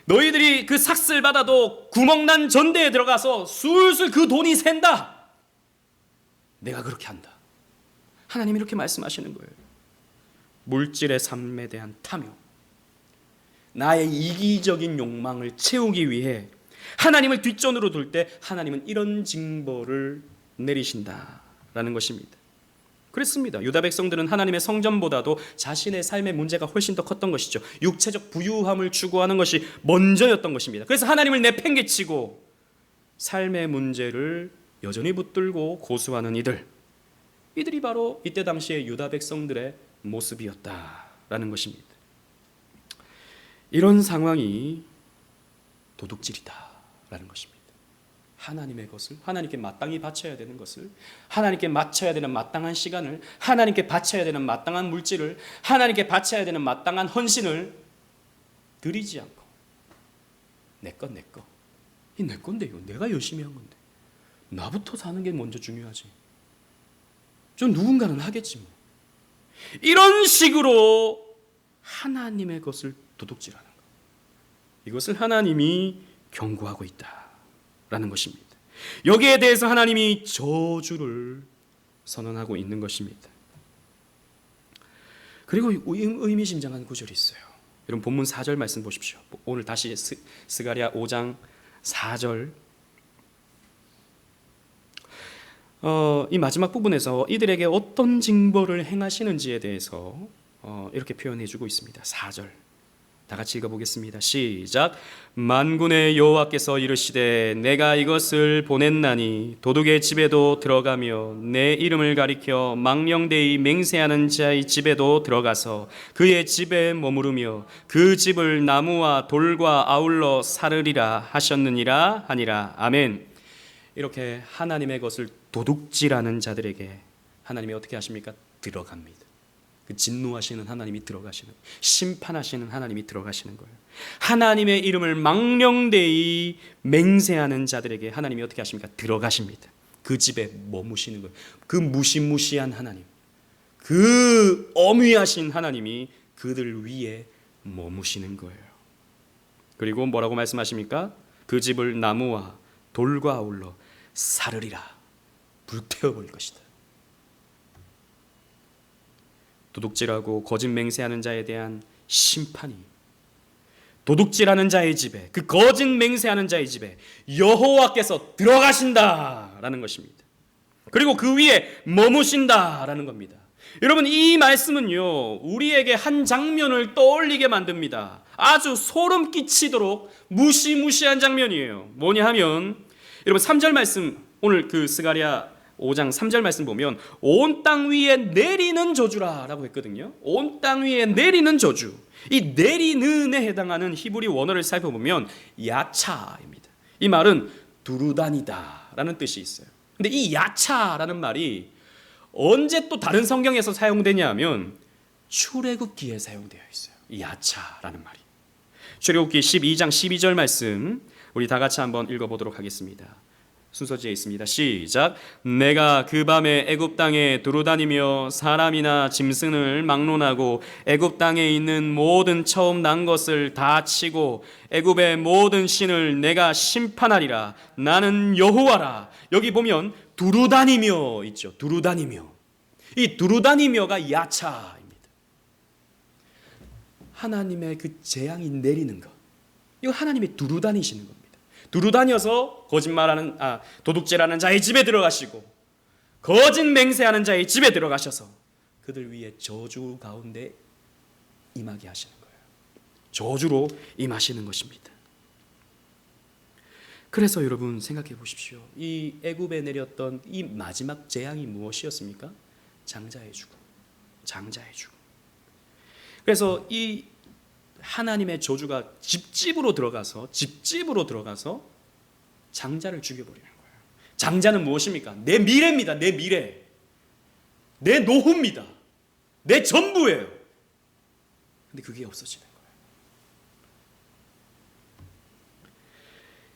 너희들이 그 삭슬 받아도 구멍난 전대에 들어가서 술술 그 돈이 샌다. 내가 그렇게 한다. 하나님이 이렇게 말씀하시는 거예요. 물질의 삶에 대한 탐욕, 나의 이기적인 욕망을 채우기 위해 하나님을 뒷전으로 둘 때 하나님은 이런 징벌을 내리신다라는 것입니다. 그렇습니다. 유다 백성들은 하나님의 성전보다도 자신의 삶의 문제가 훨씬 더 컸던 것이죠. 육체적 부유함을 추구하는 것이 먼저였던 것입니다. 그래서 하나님을 내팽개치고 삶의 문제를 여전히 붙들고 고수하는 이들이 바로 이때 당시의 유다 백성들의 모습이었다라는 것입니다. 이런 상황이 도둑질이다라는 것입니다. 하나님의 것을, 하나님께 마땅히 바쳐야 되는 것을, 하나님께 바쳐야 되는 마땅한 시간을, 하나님께 바쳐야 되는 마땅한 물질을, 하나님께 바쳐야 되는 마땅한 헌신을 드리지 않고 내 거, 이 내 건데요, 내가 열심히 한 건데 나부터 사는 게 먼저 중요하지, 좀 누군가는 하겠지 뭐, 이런 식으로 하나님의 것을 도둑질하는 것, 이것을 하나님이 경고하고 있다라는 것입니다. 여기에 대해서 하나님이 저주를 선언하고 있는 것입니다. 그리고 의미심장한 구절이 있어요. 여러분 본문 4절 말씀 보십시오. 오늘 다시 스가랴 5장 4절, 이 마지막 부분에서 이들에게 어떤 징벌을 행하시는지에 대해서 이렇게 표현해 주고 있습니다. 4절 다 같이 읽어보겠습니다. 시작. 만군의 여호와께서 이르시되 내가 이것을 보냈나니 도둑의 집에도 들어가며 내 이름을 가리켜 망령되이 맹세하는 자의 집에도 들어가서 그의 집에 머무르며 그 집을 나무와 돌과 아울러 사르리라 하셨느니라 하니라. 아멘. 이렇게 하나님의 것을 도둑질하는 자들에게 하나님이 어떻게 하십니까? 들어갑니다. 그 진노하시는 하나님이 들어가시는, 심판하시는 하나님이 들어가시는 거예요. 하나님의 이름을 망령되이 맹세하는 자들에게 하나님이 어떻게 하십니까? 들어가십니다. 그 집에 머무시는 거예요. 그 무시무시한 하나님, 그 엄위하신 하나님이 그들 위에 머무시는 거예요. 그리고 뭐라고 말씀하십니까? 그 집을 나무와 돌과 아울러 사르리라, 불태워버릴 것이다. 도둑질하고 거짓 맹세하는 자에 대한 심판이 도둑질하는 자의 집에, 그 거짓 맹세하는 자의 집에 여호와께서 들어가신다라는 것입니다. 그리고 그 위에 머무신다라는 겁니다. 여러분 이 말씀은요, 우리에게 한 장면을 떠올리게 만듭니다. 아주 소름 끼치도록 무시무시한 장면이에요. 뭐냐 하면 여러분 3절 말씀, 오늘 그 스가랴 5장 3절 말씀 보면 온 땅 위에 내리는 저주라 라고 했거든요. 온 땅 위에 내리는 저주, 이 내리는에 해당하는 히브리 원어를 살펴보면 야차입니다. 이 말은 두루다니다 라는 뜻이 있어요. 근데 이 야차라는 말이 언제 또 다른 성경에서 사용되냐 하면 출애굽기에 사용되어 있어요. 이 야차라는 말이. 출애굽기 12장 12절 말씀 우리 다 같이 한번 읽어보도록 하겠습니다. 순서지에 있습니다. 시작. 내가 그 밤에 애굽 땅에 두루다니며 사람이나 짐승을 막론하고 애굽 땅에 있는 모든 처음 난 것을 다 치고 애굽의 모든 신을 내가 심판하리라. 나는 여호와라. 여기 보면 두루다니며 있죠. 두루다니며. 이 두루다니며가 야차입니다. 하나님의 그 재앙이 내리는 것, 이거 하나님이 두루다니시는 겁니다. 두루다녀서 거짓말하는, 도둑질하는 자의 집에 들어가시고 거짓 맹세하는 자의 집에 들어가셔서 그들 위에 저주 가운데 임하게 하시는 거예요. 저주로 임하시는 것입니다. 그래서 여러분 생각해 보십시오. 이 애굽에 내렸던 이 마지막 재앙이 무엇이었습니까? 장자의 죽음. 장자의 죽음. 그래서 이 하나님의 저주가 집집으로 들어가서 장자를 죽여버리는 거예요. 장자는 무엇입니까? 내 미래입니다. 내 미래, 내 노후입니다. 내 전부예요. 근데 그게 없어지는 거예요.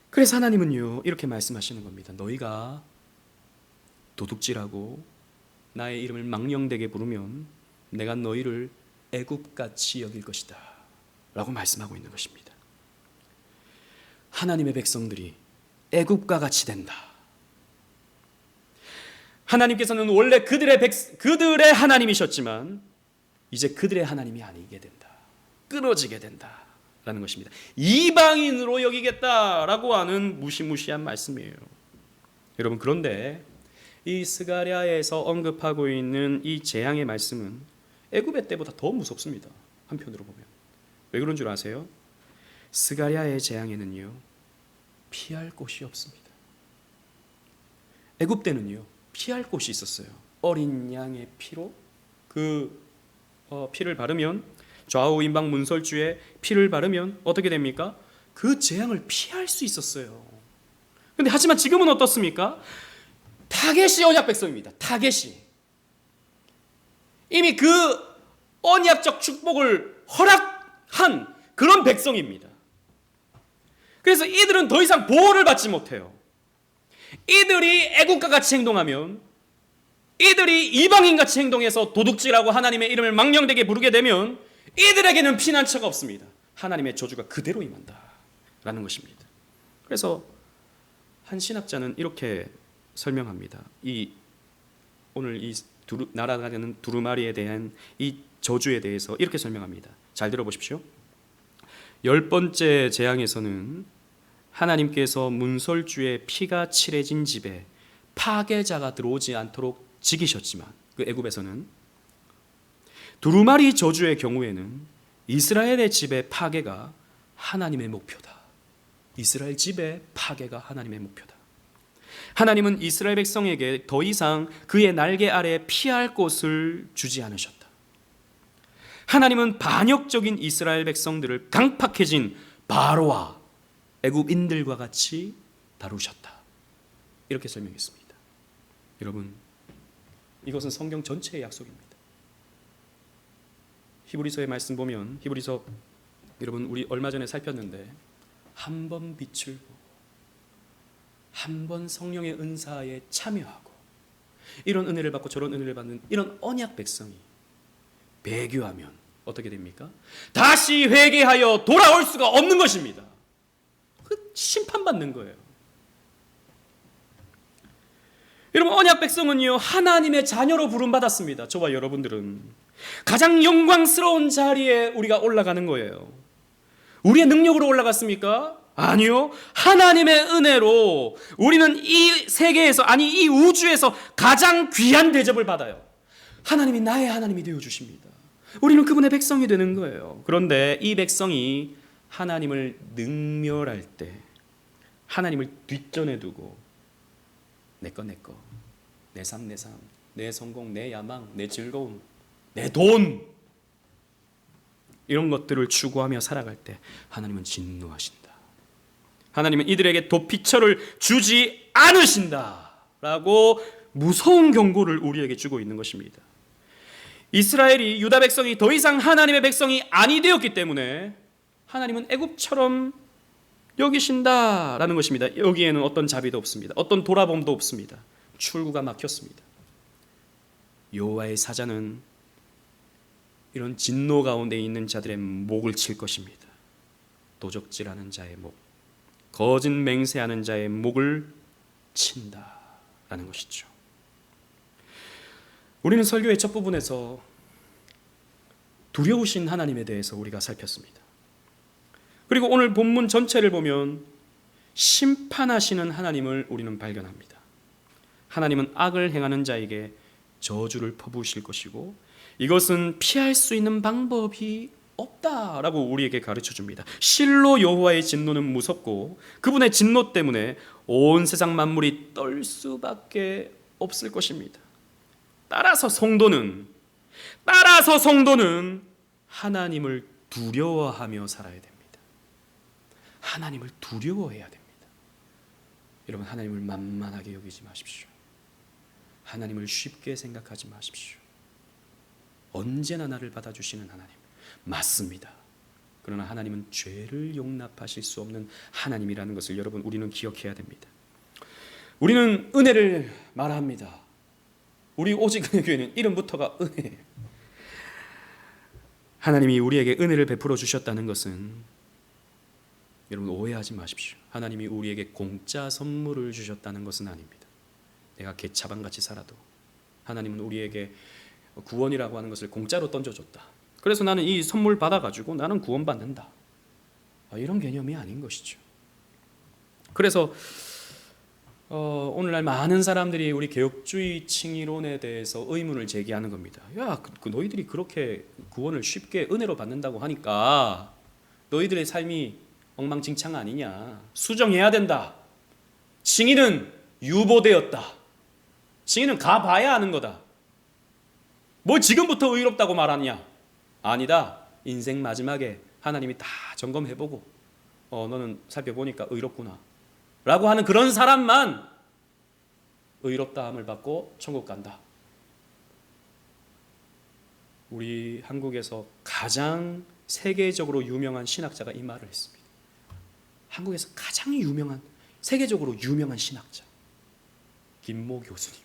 그래서 하나님은요 이렇게 말씀하시는 겁니다. 너희가 도둑질하고 나의 이름을 망령되게 부르면 내가 너희를 애굽같이 여길 것이다 라고 말씀하고 있는 것입니다. 하나님의 백성들이 애굽과 같이 된다. 하나님께서는 원래 그들의 하나님이셨지만 이제 그들의 하나님이 아니게 된다. 끊어지게 된다라는 것입니다. 이방인으로 여기겠다라고 하는 무시무시한 말씀이에요. 여러분, 그런데 이 스가랴에서 언급하고 있는 이 재앙의 말씀은 애굽의 때보다 더 무섭습니다. 한편으로 보면. 왜 그런 줄 아세요? 스가랴의 재앙에는요, 피할 곳이 없습니다. 애굽 때는요, 피할 곳이 있었어요. 어린 양의 피로 피를 바르면, 좌우 임방 문설주에 피를 바르면 어떻게 됩니까? 그 재앙을 피할 수 있었어요. 근데 하지만 지금은 어떻습니까? 타겟이 언약 백성입니다. 타겟이 이미 그 언약적 축복을 허락한 그런 백성입니다. 그래서 이들은 더 이상 보호를 받지 못해요. 이들이 애국과 같이 행동하면, 이들이 이방인같이 행동해서 도둑질하고 하나님의 이름을 망령되게 부르게 되면 이들에게는 피난처가 없습니다. 하나님의 저주가 그대로 임한다라는 것입니다. 그래서 한 신학자는 이렇게 설명합니다. 오늘 날아가는 두루마리에 대한 이 저주에 대해서 이렇게 설명합니다. 잘 들어보십시오. 10번째 재앙에서는 하나님께서 문설주에 피가 칠해진 집에 파괴자가 들어오지 않도록 지키셨지만, 그 애굽에서는 두루마리 저주의 경우에는 이스라엘의 집의 파괴가 하나님의 목표다. 이스라엘 집의 파괴가 하나님의 목표다. 하나님은 이스라엘 백성에게 더 이상 그의 날개 아래 피할 곳을 주지 않으셨다. 하나님은 반역적인 이스라엘 백성들을 강팍해진 바로와 애굽인들과 같이 다루셨다. 이렇게 설명했습니다. 여러분, 이것은 성경 전체의 약속입니다. 히브리서의 말씀 보면, 히브리서 여러분 우리 얼마 전에 살폈는데, 한 번 빛을 보고 한 번 성령의 은사에 참여하고 이런 은혜를 받고 저런 은혜를 받는 이런 언약 백성이 배교하면 어떻게 됩니까? 다시 회개하여 돌아올 수가 없는 것입니다. 그 심판받는 거예요. 여러분, 언약 백성은요, 하나님의 자녀로 부름받았습니다. 저와 여러분들은 가장 영광스러운 자리에 우리가 올라가는 거예요. 우리의 능력으로 올라갔습니까? 아니요. 하나님의 은혜로 우리는 이 세계에서, 아니 이 우주에서 가장 귀한 대접을 받아요. 하나님이 나의 하나님이 되어주십니다. 우리는 그분의 백성이 되는 거예요. 그런데 이 백성이 하나님을 능멸할 때, 하나님을 뒷전에 두고 내 거, 내 삶, 내 성공, 내 야망, 내 즐거움, 내 돈, 이런 것들을 추구하며 살아갈 때 하나님은 진노하신다. 하나님은 이들에게 도피처를 주지 않으신다라고 무서운 경고를 우리에게 주고 있는 것입니다. 이스라엘이, 유다 백성이 더 이상 하나님의 백성이 아니 되었기 때문에 하나님은 애굽처럼 여기신다라는 것입니다. 여기에는 어떤 자비도 없습니다. 어떤 돌아봄도 없습니다. 출구가 막혔습니다. 여호와의 사자는 이런 진노 가운데 있는 자들의 목을 칠 것입니다. 도적질하는 자의 목, 거짓 맹세하는 자의 목을 친다라는 것이죠. 우리는 설교의 첫 부분에서 두려우신 하나님에 대해서 우리가 살폈습니다. 그리고 오늘 본문 전체를 보면 심판하시는 하나님을 우리는 발견합니다. 하나님은 악을 행하는 자에게 저주를 퍼부으실 것이고 이것은 피할 수 있는 방법이 없다라고 우리에게 가르쳐 줍니다. 실로 여호와의 진노는 무섭고 그분의 진노 때문에 온 세상 만물이 떨 수밖에 없을 것입니다. 따라서 성도는 하나님을 두려워하며 살아야 됩니다. 하나님을 두려워해야 됩니다. 여러분, 하나님을 만만하게 여기지 마십시오. 하나님을 쉽게 생각하지 마십시오. 언제나 나를 받아주시는 하나님, 맞습니다. 그러나 하나님은 죄를 용납하실 수 없는 하나님이라는 것을 여러분, 우리는 기억해야 됩니다. 우리는 은혜를 말합니다. 우리 오직 은혜 교회는 이름부터가 은혜예요. 하나님이 우리에게 은혜를 베풀어 주셨다는 것은, 여러분 오해하지 마십시오. 하나님이 우리에게 공짜 선물을 주셨다는 것은 아닙니다. 내가 개차반같이 살아도 하나님은 우리에게 구원이라고 하는 것을 공짜로 던져줬다. 그래서 나는 이 선물 받아가지고 나는 구원받는다. 이런 개념이 아닌 것이죠. 그래서 오늘날 많은 사람들이 우리 개혁주의 칭의론에 대해서 의문을 제기하는 겁니다. 야, 너희들이 그렇게 구원을 쉽게 은혜로 받는다고 하니까 너희들의 삶이 엉망진창 아니냐. 수정해야 된다. 칭의는 유보되었다. 칭의는 가봐야 하는 거다. 뭐 지금부터 의롭다고 말하냐? 아니다. 인생 마지막에 하나님이 다 점검해보고 너는 살펴보니까 의롭구나 라고 하는 그런 사람만 의롭다함을 받고 천국 간다. 우리 한국에서 가장 세계적으로 유명한 신학자가 이 말을 했습니다. 한국에서 가장 유명한, 세계적으로 유명한 신학자 김모 교수님.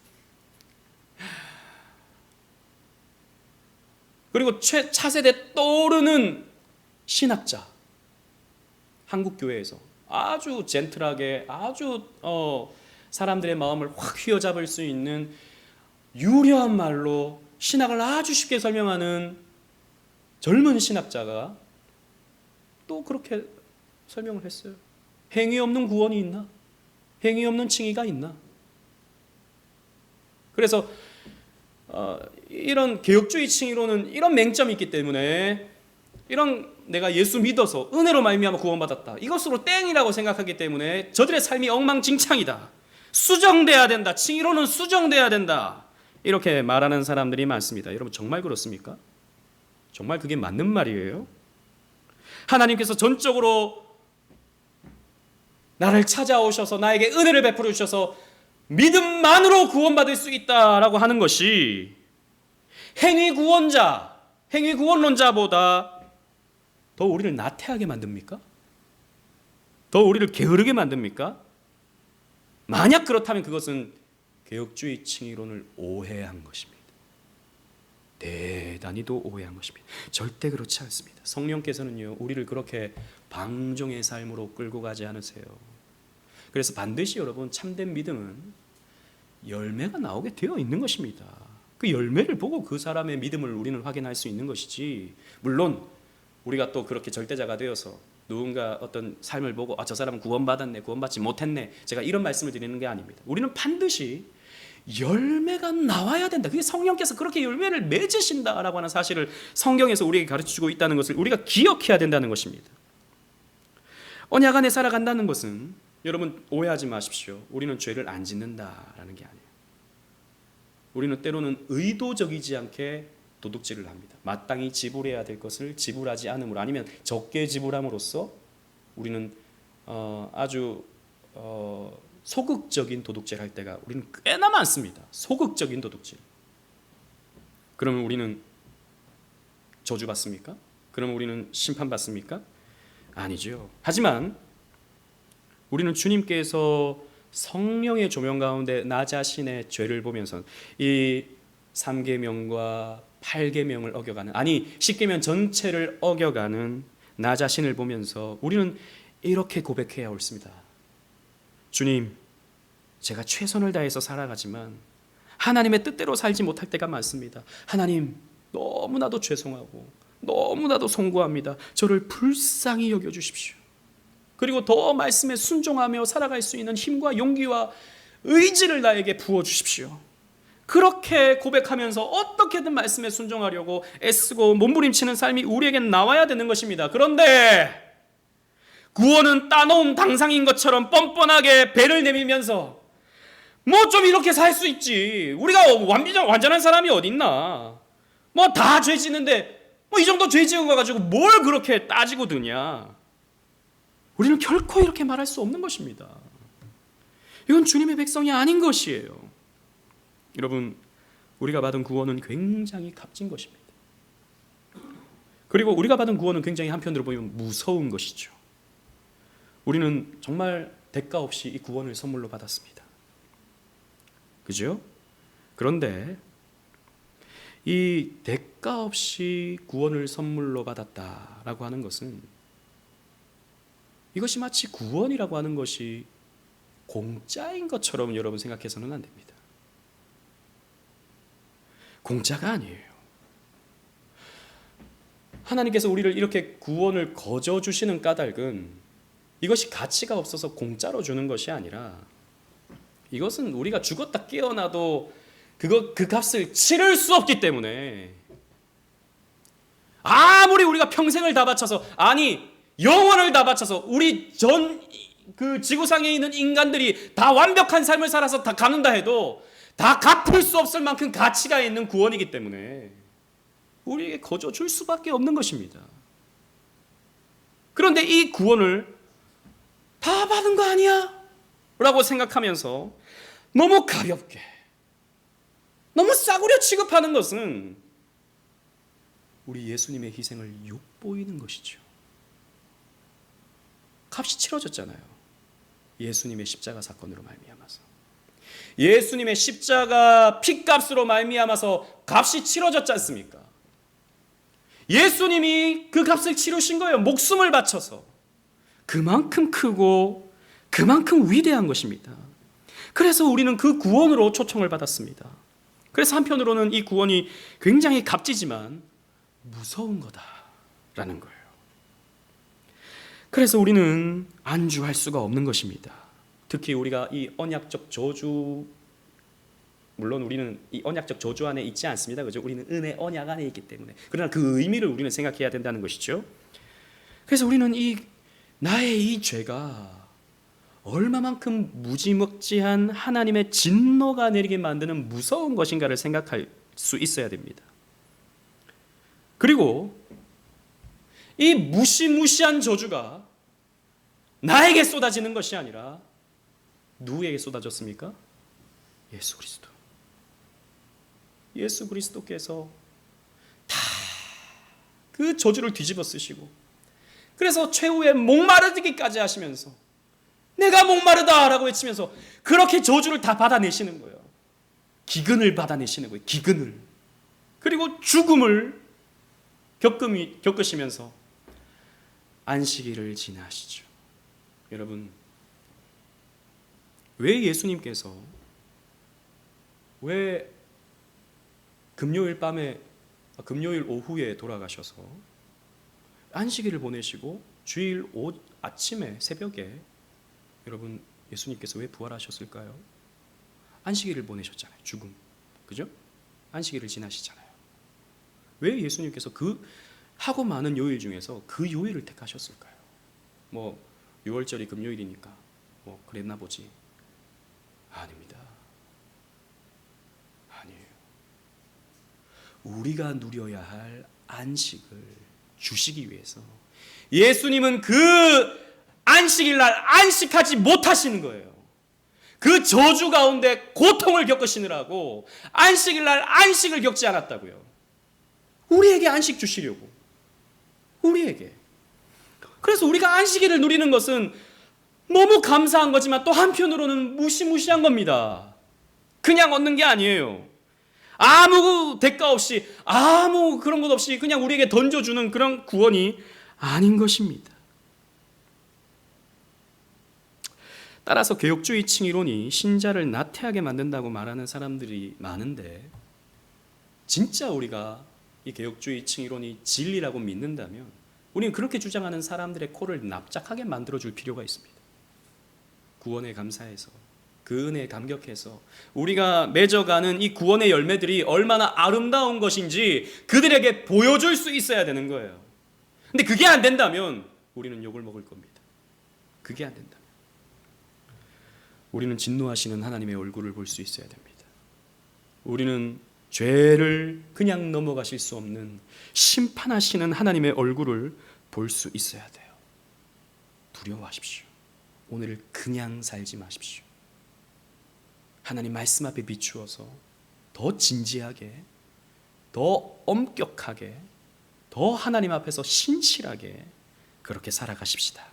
그리고 차세대 떠오르는 신학자, 한국교회에서 아주 젠틀하게 아주 사람들의 마음을 확 휘어잡을 수 있는 유려한 말로 신학을 아주 쉽게 설명하는 젊은 신학자가 또 그렇게 설명을 했어요. 행위 없는 구원이 있나? 행위 없는 칭의가 있나? 그래서 이런 개혁주의 칭의로는 이런 맹점이 있기 때문에, 이런 내가 예수 믿어서 은혜로 말미암아 구원받았다, 이것으로 땡이라고 생각하기 때문에 저들의 삶이 엉망진창이다, 수정돼야 된다, 칭의로는 수정돼야 된다, 이렇게 말하는 사람들이 많습니다. 여러분 정말 그렇습니까? 정말 그게 맞는 말이에요? 하나님께서 전적으로 나를 찾아오셔서 나에게 은혜를 베풀어 주셔서 믿음만으로 구원받을 수 있다라고 하는 것이 행위 구원론자보다 더 우리를 나태하게 만듭니까? 더 우리를 게으르게 만듭니까? 만약 그렇다면 그것은 개혁주의 칭의론을 오해한 것입니다. 대단히도 오해한 것입니다. 절대 그렇지 않습니다. 성령께서는요, 우리를 그렇게 방종의 삶으로 끌고 가지 않으세요. 그래서 반드시 여러분, 참된 믿음은 열매가 나오게 되어 있는 것입니다. 그 열매를 보고 그 사람의 믿음을 우리는 확인할 수 있는 것이지, 물론 우리가 또 그렇게 절대자가 되어서 누군가 어떤 삶을 보고 저 사람은 구원받았네, 구원받지 못했네, 제가 이런 말씀을 드리는 게 아닙니다. 우리는 반드시 열매가 나와야 된다. 그게 성령께서 그렇게 열매를 맺으신다라고 하는 사실을 성경에서 우리에게 가르쳐주고 있다는 것을 우리가 기억해야 된다는 것입니다. 언약 안에 살아간다는 것은, 여러분 오해하지 마십시오, 우리는 죄를 안 짓는다라는 게 아니에요. 우리는 때로는 의도적이지 않게 도둑질을 합니다. 마땅히 지불해야 될 것을 지불하지 않음으로, 아니면 적게 지불함으로써 우리는 아주 소극적인 도둑질 할 때가 우리는 꽤나 많습니다. 소극적인 도둑질. 그러면 우리는 저주받습니까? 그러면 우리는 심판받습니까? 아니죠. 하지만 우리는 주님께서 성령의 조명 가운데 나 자신의 죄를 보면서 이 3계명과 8계명을 어겨가는, 아니 10계명 전체를 어겨가는 나 자신을 보면서 우리는 이렇게 고백해야 옳습니다. 주님, 제가 최선을 다해서 살아가지만 하나님의 뜻대로 살지 못할 때가 많습니다. 하나님, 너무나도 죄송하고 너무나도 송구합니다. 저를 불쌍히 여겨주십시오. 그리고 더 말씀에 순종하며 살아갈 수 있는 힘과 용기와 의지를 나에게 부어주십시오. 그렇게 고백하면서 어떻게든 말씀에 순종하려고 애쓰고 몸부림치는 삶이 우리에겐 나와야 되는 것입니다. 그런데 구원은 따놓은 당상인 것처럼 뻔뻔하게 배를 내밀면서 뭐 좀 이렇게 살 수 있지, 우리가 완전한 사람이 어딨나, 뭐 다 죄 짓는데 뭐 이 정도 죄 지은 거 가지고 뭘 그렇게 따지고 드냐, 우리는 결코 이렇게 말할 수 없는 것입니다. 이건 주님의 백성이 아닌 것이에요. 여러분, 우리가 받은 구원은 굉장히 값진 것입니다. 그리고 우리가 받은 구원은 굉장히 한편으로 보면 무서운 것이죠. 우리는 정말 대가 없이 이 구원을 선물로 받았습니다. 그죠? 그런데 이 대가 없이 구원을 선물로 받았다라고 하는 것은, 이것이 마치 구원이라고 하는 것이 공짜인 것처럼 여러분 생각해서는 안 됩니다. 공짜가 아니에요. 하나님께서 우리를 이렇게 구원을 거저 주시는 까닭은 이것이 가치가 없어서 공짜로 주는 것이 아니라 이것은 우리가 죽었다 깨어나도 그 값을 치를 수 없기 때문에, 아무리 우리가 평생을 다 바쳐서, 아니 영혼을 다 바쳐서 우리 그 지구상에 있는 인간들이 다 완벽한 삶을 살아서 다 갚는다 해도 다 갚을 수 없을 만큼 가치가 있는 구원이기 때문에 우리에게 거저 줄 수밖에 없는 것입니다. 그런데 이 구원을 다 받은 거 아니야? 라고 생각하면서 너무 가볍게, 너무 싸구려 취급하는 것은 우리 예수님의 희생을 욕보이는 것이죠. 값이 치러졌잖아요. 예수님의 십자가 사건으로 말미암아서, 예수님의 십자가 피값으로 말미암아서 값이 치러졌지 않습니까? 예수님이 그 값을 치르신 거예요. 목숨을 바쳐서. 그만큼 크고 그만큼 위대한 것입니다. 그래서 우리는 그 구원으로 초청을 받았습니다. 그래서 한편으로는 이 구원이 굉장히 값지지만 무서운 거다라는 거예요. 그래서 우리는 안주할 수가 없는 것입니다. 특히 우리가 이 언약적 저주, 물론 우리는 이 언약적 저주 안에 있지 않습니다. 그죠? 우리는 은혜 언약 안에 있기 때문에. 그러나 그 의미를 우리는 생각해야 된다는 것이죠. 그래서 우리는 나의 이 죄가 얼마만큼 무지막지한 하나님의 진노가 내리게 만드는 무서운 것인가를 생각할 수 있어야 됩니다. 그리고 이 무시무시한 저주가 나에게 쏟아지는 것이 아니라 누구에게 쏟아졌습니까? 예수 그리스도. 예수 그리스도께서 다 그 저주를 뒤집어 쓰시고, 그래서 최후의 목마르기까지 하시면서 내가 목마르다라고 외치면서 그렇게 저주를 다 받아내시는 거예요. 기근을 받아내시는 거예요. 기근을. 그리고 죽음을 겪으시면서 안식일을 지나시죠. 여러분, 왜 예수님께서 왜 금요일 오후에 돌아가셔서 안식일을 보내시고 주일 아침에 새벽에, 여러분, 예수님께서 왜 부활하셨을까요? 안식일을 보내셨잖아요. 죽음. 그죠? 안식일을 지나시잖아요. 왜 예수님께서 그 하고 많은 요일 중에서 그 요일을 택하셨을까요? 6월절이 금요일이니까 그랬나 보지. 아닙니다. 아니에요. 우리가 누려야 할 안식을 주시기 위해서 예수님은 그 안식일 날 안식하지 못하시는 거예요. 그 저주 가운데 고통을 겪으시느라고 안식일 날 안식을 겪지 않았다고요. 우리에게 안식 주시려고. 우리에게. 그래서 우리가 안식일을 누리는 것은 너무 감사한 거지만 또 한편으로는 무시무시한 겁니다. 그냥 얻는 게 아니에요. 아무 대가 없이, 아무 그런 것 없이 그냥 우리에게 던져주는 그런 구원이 아닌 것입니다. 따라서 개혁주의 칭의론이 신자를 나태하게 만든다고 말하는 사람들이 많은데, 진짜 우리가 이 개혁주의 칭의론이 진리라고 믿는다면 우리는 그렇게 주장하는 사람들의 코를 납작하게 만들어줄 필요가 있습니다. 구원에 감사해서, 그 은혜에 감격해서 우리가 맺어가는 이 구원의 열매들이 얼마나 아름다운 것인지 그들에게 보여줄 수 있어야 되는 거예요. 근데 그게 안 된다면 우리는 욕을 먹을 겁니다. 그게 안 된다면 우리는 진노하시는 하나님의 얼굴을 볼 수 있어야 됩니다. 우리는 죄를 그냥 넘어가실 수 없는 심판하시는 하나님의 얼굴을 볼 수 있어야 돼요. 두려워하십시오. 오늘을 그냥 살지 마십시오. 하나님 말씀 앞에 비추어서 더 진지하게, 더 엄격하게, 더 하나님 앞에서 신실하게 그렇게 살아가십시다.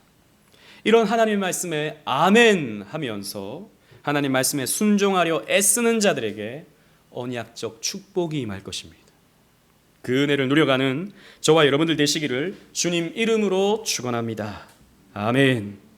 이런 하나님의 말씀에 아멘 하면서 하나님 말씀에 순종하려 애쓰는 자들에게 언약적 축복이 임할 것입니다. 그 은혜를 누려가는 저와 여러분들 되시기를 주님 이름으로 축원합니다. 아멘.